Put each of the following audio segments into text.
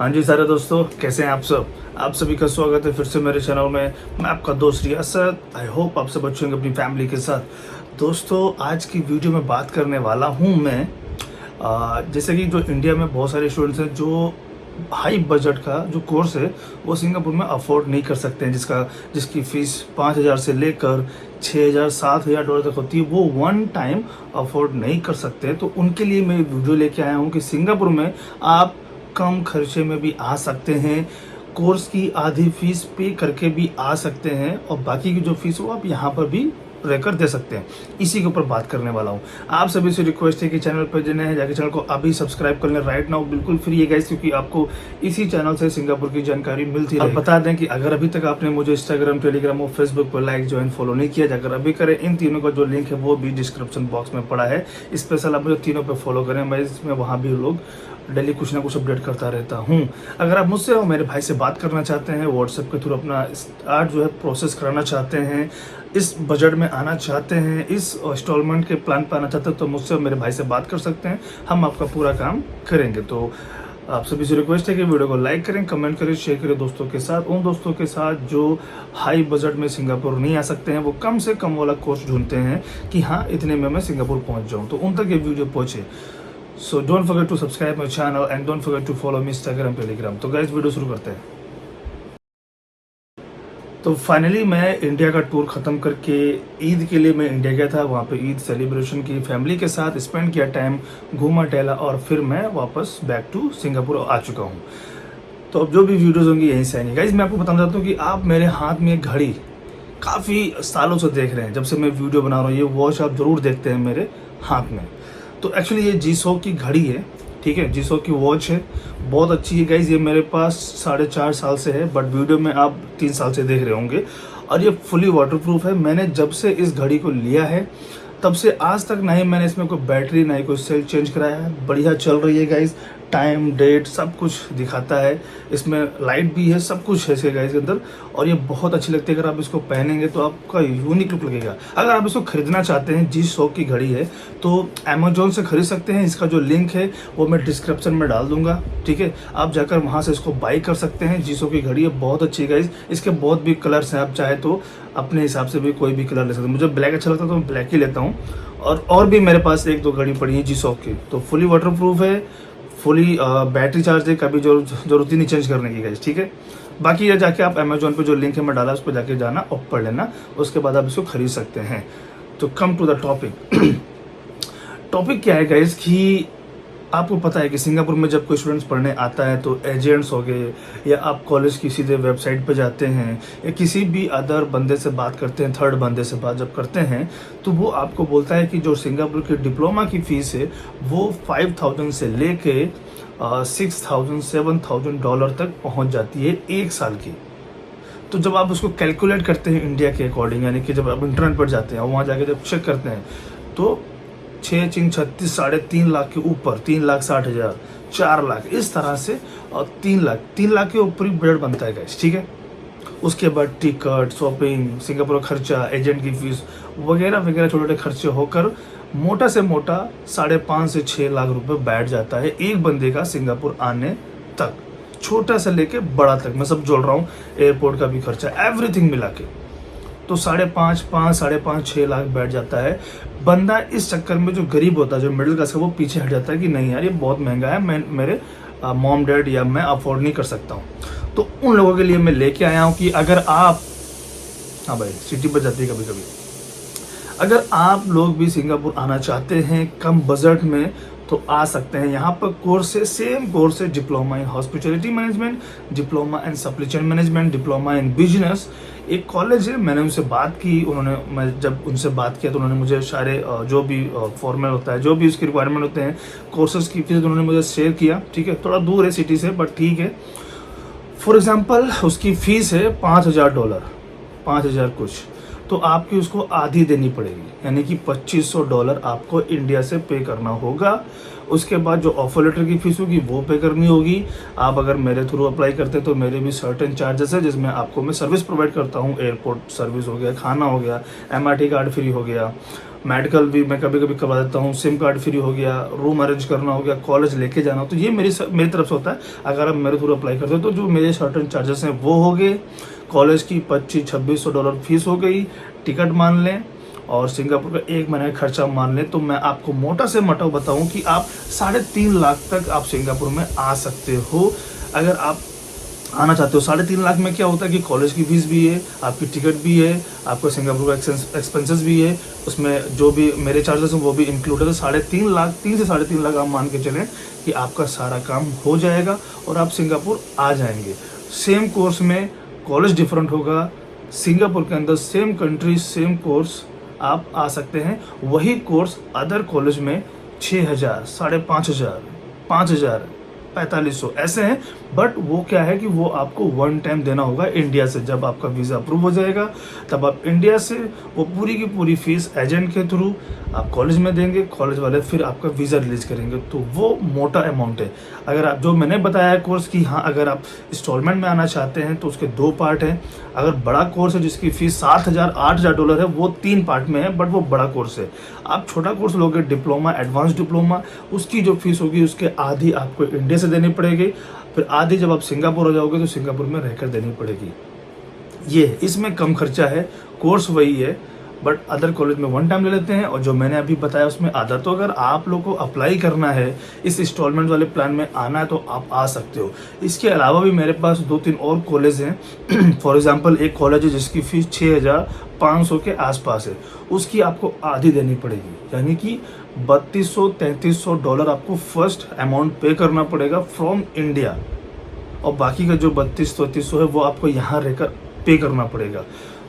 हाँ जी सारे दोस्तों, कैसे हैं आप सब। आप सभी का स्वागत है फिर से मेरे चैनल में। मैं आपका दोस्त रियासत। आई होप आप सब अच्छे होंगे अपनी फैमिली के साथ। दोस्तों, आज की वीडियो में बात करने वाला हूँ मैं जैसे कि जो इंडिया में बहुत सारे स्टूडेंट्स हैं जो हाई बजट का जो कोर्स है वो सिंगापुर में अफोर्ड नहीं कर सकते हैं, जिसकी फ़ीस 5,000 से लेकर 6,000 $7,000 तक होती है। वो वन टाइम अफोर्ड नहीं कर सकते। तो उनके लिए मैं वीडियो लेके आया हूँ कि सिंगापुर में आप कम खर्चे में भी आ सकते हैं, कोर्स की आधी फीस पे करके भी आ सकते हैं और बाकी की जो फीस हो आप यहाँ पर भी रहकर दे सकते हैं। इसी के ऊपर बात करने वाला हूँ। आप सभी से रिक्वेस्ट है कि चैनल पर जिन्हें हैं जाके चैनल को अभी सब्सक्राइब कर लें। राइट नाउ बिल्कुल फ्री है गाइस, क्योंकि आपको इसी चैनल से सिंगापुर की जानकारी मिलती है। बता दें कि अगर अभी तक आपने मुझे इंस्टाग्राम, टेलीग्राम और फेसबुक पर लाइक, ज्वाइन, फॉलो नहीं किया, जाकर अभी करें। इन तीनों का जो लिंक है वो भी डिस्क्रिप्शन बॉक्स में पड़ा है। स्पेशल आप मुझे तीनों पे फॉलो करें। मैं इसमें वहाँ भी लोग डेली कुछ ना कुछ अपडेट करता रहता हूँ। अगर आप मुझसे और मेरे भाई से बात करना चाहते हैं, व्हाट्सएप के थ्रू अपना स्टार्ट जो है प्रोसेस कराना चाहते हैं, इस बजट में आना चाहते हैं, इस इंस्टॉलमेंट के प्लान पर आना चाहते हैं, तो मुझसे और मेरे भाई से बात कर सकते हैं। हम आपका पूरा काम करेंगे। तो आप सभी से रिक्वेस्ट है कि वीडियो को लाइक करें, कमेंट करें, शेयर करें दोस्तों के साथ। उन दोस्तों के साथ जो हाई बजट में सिंगापुर नहीं आ सकते हैं, वो कम से कम वाला कोर्स ढूंढते हैं कि हाँ इतने में मैं सिंगापुर पहुंच जाऊं, तो उन तक ये वीडियो पहुंचे। So don't forget to subscribe my channel and don't forget to follow me Instagram, Telegram. तो गाइस वीडियो शुरू करते हैं। तो फाइनली मैं इंडिया का टूर ख़त्म करके ईद के लिए मैं इंडिया गया था। वहाँ पे ईद सेलिब्रेशन की, फैमिली के साथ स्पेंड किया टाइम, घूमा टहला और फिर मैं वापस बैक टू सिंगापुर आ चुका हूँ। तो अब जो भी वीडियोज़ होंगी यहीं से आएंगी। गाइज मैं आपको बताना चाहता हूँ कि आप मेरे हाथ में एक घड़ी काफ़ी सालों से देख रहे हैं। जब से मैं वीडियो बना रहा हूँ ये वॉच आप ज़रूर देखते हैं मेरे हाथ में। तो एक्चुअली ये G-Shock की घड़ी है, ठीक है, G-Shock की वॉच है, बहुत अच्छी है गाइज। ये मेरे पास 4.5 साल से है, बट वीडियो में आप 3 साल से देख रहे होंगे। और ये फुली वाटरप्रूफ है। मैंने जब से इस घड़ी को लिया है तब से आज तक ना ही मैंने इसमें कोई बैटरी ना ही कोई सेल चेंज कराया है। बढ़िया चल रही है गाइज, टाइम डेट सब कुछ दिखाता है। इसमें लाइट भी है, सब कुछ है इसके गाइज के अंदर। और ये बहुत अच्छी लगती है। अगर आप इसको पहनेंगे तो आपका यूनिक लुक लगेगा। अगर आप इसको खरीदना चाहते हैं, G-Shock की घड़ी है, तो अमेजोन से खरीद सकते हैं। इसका जो लिंक है वो मैं डिस्क्रिप्शन में डाल दूंगा, ठीक है। आप जाकर वहाँ से इसको बाई कर सकते हैं। G-Shock की घड़ी है, बहुत अच्छी है गाइज। इसके बहुत भी कलर्स हैं, आप चाहे तो अपने हिसाब से भी कोई भी कलर ले सकते हैं। मुझे ब्लैक अच्छा लगता है तो मैं ब्लैक ही लेता हूँ। और भी मेरे पास 1-2 घड़ी पड़ी है G-Shock की। तो फुली वाटरप्रूफ है, फुली बैटरी चार्ज है, कभी जरूरत ही नहीं चेंज करने की गाइस, ठीक है। बाकी ये जाके आप अमेजोन पे जो लिंक है मैं डाला उस पर जाके जाना और पढ़ लेना, उसके बाद आप इसको खरीद सकते हैं। तो come to the topic. Topic क्या है गाइस कि आपको पता है कि सिंगापुर में जब कोई स्टूडेंट्स पढ़ने आता है तो एजेंट्स हो गए, या आप कॉलेज की सीधे वेबसाइट पे जाते हैं, या किसी भी अदर बंदे से बात करते हैं, थर्ड बंदे से बात जब करते हैं, तो वो आपको बोलता है कि जो सिंगापुर की डिप्लोमा की फ़ीस है वो 5,000 से लेके 6,000 $7,000 तक पहुंच जाती है 1 साल की। तो जब आप उसको कैलकुलेट करते हैं इंडिया के अकॉर्डिंग, यानी कि जब आप इंटरनेट पर जाते हैं और वहाँ जाके जब चेक करते हैं, तो 6-36 3.5 लाख के ऊपर, 3,60,000, 4 लाख, इस तरह से, और 3 लाख के ऊपर ही बजट बनता है गाइस, ठीक है। उसके बाद टिकट, शॉपिंग, सिंगापुर का खर्चा, एजेंट की फीस वगैरह वगैरह छोटे छोटे खर्चे होकर मोटा से मोटा 5.5 से 6 लाख रुपए बैठ जाता है एक बंदे का सिंगापुर आने तक। छोटा से लेके बड़ा तक मैं सब जोड़ रहा हूँ, एयरपोर्ट का भी खर्चा, एवरीथिंग मिला के। तो 5.5 लाख बैठ जाता है। बंदा इस चक्कर में जो गरीब होता है, जो मिडिल क्लास का, वो पीछे हट जाता है कि नहीं यार ये बहुत महंगा है, मैं मेरे मॉम डैड या मैं अफोर्ड नहीं कर सकता हूँ। तो उन लोगों के लिए मैं लेके आया हूँ कि अगर आप, हाँ भाई सिटी बच जाती है कभी कभी, अगर आप लोग भी सिंगापुर आना चाहते हैं कम बजट में तो आ सकते हैं। यहाँ पर कोर्स है, सेम कोर्स है, diploma in hospitality management, diploma in supply chain management, diploma in business. एक कॉलेज है, मैंने उनसे बात की, मैं जब उनसे बात किया तो उन्होंने मुझे सारे जो भी फॉर्मल होता है, जो भी उसकी रिक्वायरमेंट होते हैं, कोर्सेज की फीस उन्होंने मुझे शेयर किया, ठीक है। थोड़ा दूर है सिटी से बट ठीक है। फॉर एग्जाम्पल उसकी फ़ीस है $5,000, 5,000 कुछ, तो आपकी उसको आधी देनी पड़ेगी, यानी कि $2,500 आपको इंडिया से पे करना होगा। उसके बाद जो ऑफर लेटर की फीस होगी वो पे करनी होगी। आप अगर मेरे थ्रू अप्लाई करते हैं तो मेरे भी सर्टेन चार्जेस है, जिसमें आपको मैं सर्विस प्रोवाइड करता हूँ। एयरपोर्ट सर्विस हो गया, खाना हो गया, MRT कार्ड फ्री हो गया, मेडिकल भी मैं कभी कभी करवा देता हूँ, सिम कार्ड फ्री हो गया, रूम अरेंज करना हो गया, कॉलेज लेके जाना हो, तो ये मेरी तरफ से होता है। अगर आप मेरे थ्रू अप्लाई करते हो तो जो मेरे सर्टेन चार्जेस हैं वो हो गए, कॉलेज की $2500-2600 फीस हो गई, टिकट मान लें और सिंगापुर का 1 महीने का खर्चा मान लें, तो मैं आपको मोटा से मोटा बताऊं कि आप 3.5 लाख तक आप सिंगापुर में आ सकते हो। अगर आप आना चाहते हो 3.5 लाख में क्या होता है कि कॉलेज की फीस भी है, आपकी टिकट भी है, आपका सिंगापुर का एक्सपेंसेस भी है, उसमें जो भी मेरे चार्जेस हैं वो भी इंक्लूड है। तो 3.5 लाख, 3 से 3.5 लाख आप मान के चलें कि आपका सारा काम हो जाएगा और आप सिंगापुर आ जाएंगे। सेम कोर्स में कॉलेज डिफरेंट होगा, सिंगापुर के अंदर सेम कंट्री सेम कोर्स आप आ सकते हैं। वही कोर्स अदर कॉलेज में 6,000, 5,500, 5,000, 4,500 ऐसे हैं, बट वो क्या है कि वो आपको वन टाइम देना होगा इंडिया से। जब आपका वीज़ा अप्रूव हो जाएगा तब आप इंडिया से वो पूरी की पूरी फीस एजेंट के थ्रू आप कॉलेज में देंगे, कॉलेज वाले फिर आपका वीज़ा रिलीज करेंगे। तो वो मोटा अमाउंट है। अगर आप जो मैंने बताया है कोर्स की, हाँ अगर आप इंस्टॉलमेंट में आना चाहते हैं तो उसके 2 पार्ट हैं। अगर बड़ा कोर्स है जिसकी फीस $7,000 $8,000 है, वो 3 पार्ट में है, बट वो बड़ा कोर्स है। आप छोटा कोर्स लोगे डिप्लोमा, एडवांस डिप्लोमा, उसकी जो फीस होगी उसके आधी आपको इंडिया से देनी पड़ेगी, फिर आधी जब आप सिंगापुर हो जाओगे तो सिंगापुर में रहकर देनी पड़ेगी। ये इसमें कम खर्चा है, कोर्स वही है, बट अदर कॉलेज में वन टाइम ले लेते हैं और जो मैंने अभी बताया उसमें आधा। तो अगर आप लोग को अप्लाई करना है, इस इंस्टॉलमेंट वाले प्लान में आना है तो आप आ सकते हो। इसके अलावा भी मेरे पास 2-3 और कॉलेज हैं। फॉर एग्जांपल एक कॉलेज है जिसकी फीस 6,500 के आसपास है, उसकी आपको आधी देनी पड़ेगी, यानी कि $3,200-3,300 आपको फर्स्ट अमाउंट पे करना पड़ेगा फ्रॉम इंडिया, और बाकी का जो 3200-3300 है वो आपको यहाँ रहकर पे करना पड़ेगा।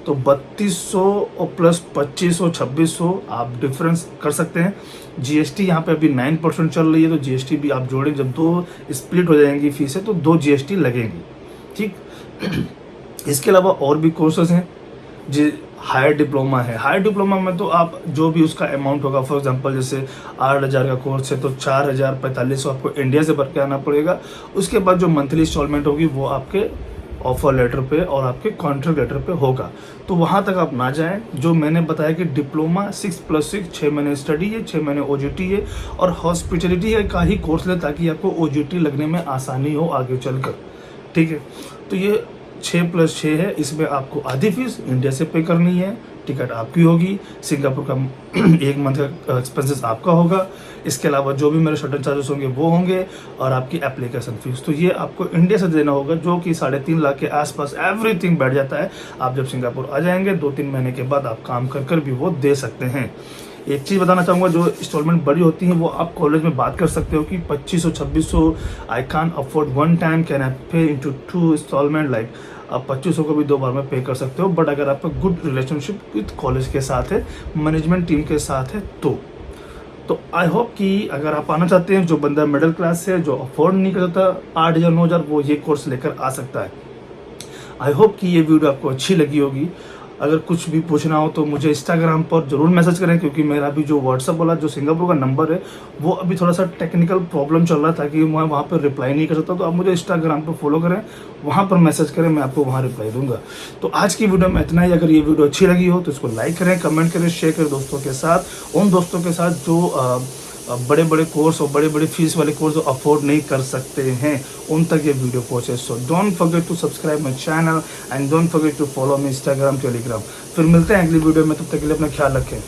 तो 3200 और प्लस 2500-2600 आप डिफरेंस कर सकते हैं। जीएसटी यहाँ पे अभी 9% चल रही है, तो जीएसटी भी आप जोड़ें, जब 2 स्प्लिट हो जाएंगी फीसें तो 2 जीएसटी लगेंगी, ठीक। इसके अलावा और भी कोर्सेज हैं जो हायर डिप्लोमा है। हायर डिप्लोमा में तो आप जो भी उसका अमाउंट होगा, फॉर एग्जांपल जैसे 8,000 का कोर्स है तो 4,000-4,500 आपको इंडिया से भर के आना पड़ेगा। उसके बाद जो मंथली इंस्टॉलमेंट होगी वो आपके ऑफर लेटर पे और आपके कॉन्ट्रैक्ट लेटर पे होगा। तो वहाँ तक आप ना जाएं। जो मैंने बताया कि डिप्लोमा 6+6 6 महीने स्टडी है, 6 महीने ओजीटी है और हॉस्पिटलिटी का ही कोर्स ले, ताकि आपको ओजीटी लगने में आसानी हो आगे चलकर, ठीक है। तो ये 6+6 है, इसमें आपको आधी फीस इंडिया से पे करनी है, टिकट आपकी होगी, सिंगापुर का 1 मंथ का एक्सपेंसेस आपका होगा। इसके अलावा जो भी मेरे शटल चार्जेस होंगे वो होंगे और आपकी एप्लीकेशन फीस, तो ये आपको इंडिया से देना होगा, जो कि 3.5 लाख के आसपास एवरीथिंग बैठ जाता है। आप जब सिंगापुर आ जाएंगे 2-3 महीने के बाद आप काम कर भी वो दे सकते हैं। एक चीज़ बताना चाहूँगा, जो इंस्टॉलमेंट बड़ी होती हैं वो आप कॉलेज में बात कर सकते हो कि 2500-2600 I can't afford one time, can I पे इनटू 2 इंस्टॉलमेंट, लाइक आप 2500 को भी 2 बार में पे कर सकते हो। बट अगर आपका गुड रिलेशनशिप विथ कॉलेज के साथ है, मैनेजमेंट टीम के साथ है, तो आई होप कि अगर आप आना चाहते हैं, जो बंदा मिडिल क्लास से जो अफोर्ड नहीं कर सकता 8,000 9,000, वो ये कोर्स लेकर आ सकता है। आई होप कि ये वीडियो आपको अच्छी लगी होगी। अगर कुछ भी पूछना हो तो मुझे इंस्टाग्राम पर ज़रूर मैसेज करें, क्योंकि मेरा भी जो व्हाट्सअप वाला जो सिंगापुर का नंबर है वो अभी थोड़ा सा टेक्निकल प्रॉब्लम चल रहा था कि मैं वहाँ पर रिप्लाई नहीं कर सकता। तो आप मुझे इंस्टाग्राम पर फॉलो करें, वहाँ पर मैसेज करें, मैं आपको वहाँ रिप्लाई दूंगा। तो आज की वीडियो में इतना ही। अगर ये वीडियो अच्छी लगी हो तो इसको लाइक करें, कमेंट करें, शेयर करें दोस्तों के साथ, उन दोस्तों के साथ जो बड़े बड़े कोर्स और बड़े बड़े फीस वाले कोर्स अफोर्ड नहीं कर सकते हैं, उन तक ये वीडियो पहुंचे। So don't forget to subscribe my channel and don't forget to follow me Instagram, Telegram. फिर मिलते हैं अगली वीडियो में, तब तक के लिए अपना ख्याल रखें।